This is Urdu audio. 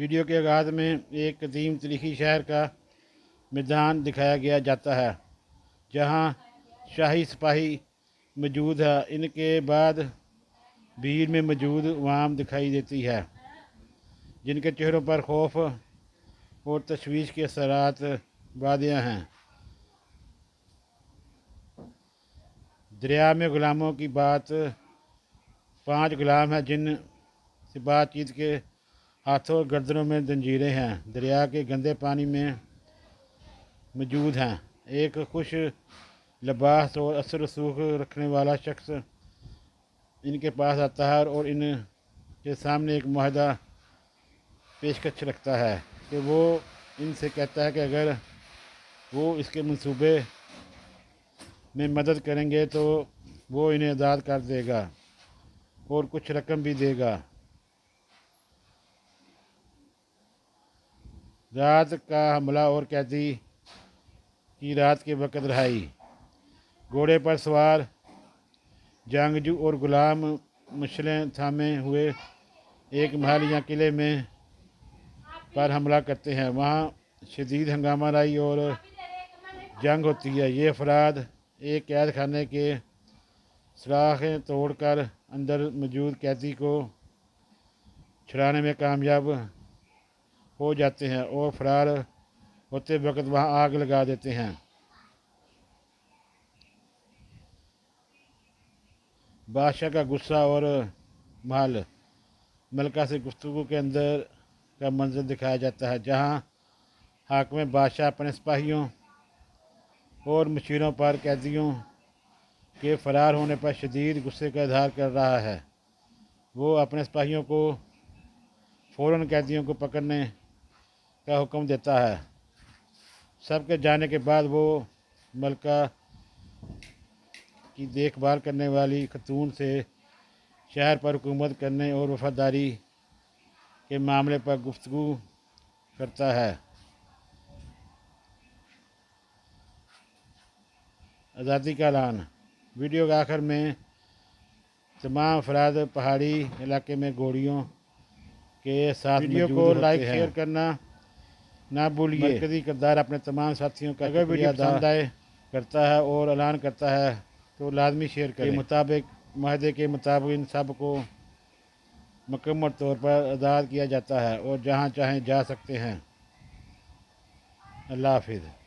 ویڈیو کے آغاز میں ایک قدیم تاریخی شہر کا میدان دکھایا گیا جاتا ہے جہاں شاہی سپاہی موجود ہے۔ ان کے بعد بھیڑ میں موجود عوام دکھائی دیتی ہے جن کے چہروں پر خوف اور تشویش کے اثرات واضح ہیں۔ دریا میں غلاموں کی بات 5 غلام ہیں جن سے بات چیت کے ہاتھوں اور گردنوں میں زنجیریں ہیں، دریا کے گندے پانی میں موجود ہیں۔ ایک خوش لباس اور اثر رسوخ رکھنے والا شخص ان کے پاس آتا ہے اور ان کے سامنے ایک معاہدہ پیشکش رکھتا ہے کہ وہ ان سے کہتا ہے کہ اگر وہ اس کے منصوبے میں مدد کریں گے تو وہ انہیں آزاد کر دے گا اور کچھ رقم بھی دے گا۔ رات کا حملہ اور قیدی کی رات کے وقت رہائی۔ گھوڑے پر سوار جنگجو اور غلام مشعلیں تھامے ہوئے ایک محل یا قلعے میں پر حملہ کرتے ہیں۔ وہاں شدید ہنگامہ آرائی اور جنگ ہوتی ہے۔ یہ افراد ایک قید خانے کے سلاخیں توڑ کر اندر موجود قیدی کو چھڑانے میں کامیاب ہو جاتے ہیں اور فرار ہوتے وقت وہاں آگ لگا دیتے ہیں۔ بادشاہ کا غصہ اور محل۔ ملکہ سے گفتگو کے اندر کا منظر دکھایا جاتا ہے جہاں حاکم بادشاہ اپنے سپاہیوں اور مشیروں پر قیدیوں کے فرار ہونے پر شدید غصے کا اظہار کر رہا ہے۔ وہ اپنے سپاہیوں کو فوراً قیدیوں کو پکڑنے کا حکم دیتا ہے۔ سب کے جانے کے بعد وہ ملکہ کی دیکھ بھال کرنے والی خاتون سے شہر پر حکومت کرنے اور وفاداری کے معاملے پر گفتگو کرتا ہے۔ آزادی کا اعلان۔ ویڈیو کے آخر میں تمام افراد پہاڑی علاقے میں گھوڑیوں کے ساتھ ویڈیو کو لائک شیئر کرنا نہ بھولیے۔ مرکزی کردار اپنے تمام ساتھیوں کا اگر ویڈیو پسند آئے کرتا ہے اور اعلان کرتا ہے تو لازمی شیئر کریں۔ معاہدے کے مطابق ان سب کو مکمل طور پر آزاد کیا جاتا ہے اور جہاں چاہیں جا سکتے ہیں۔ اللہ حافظ۔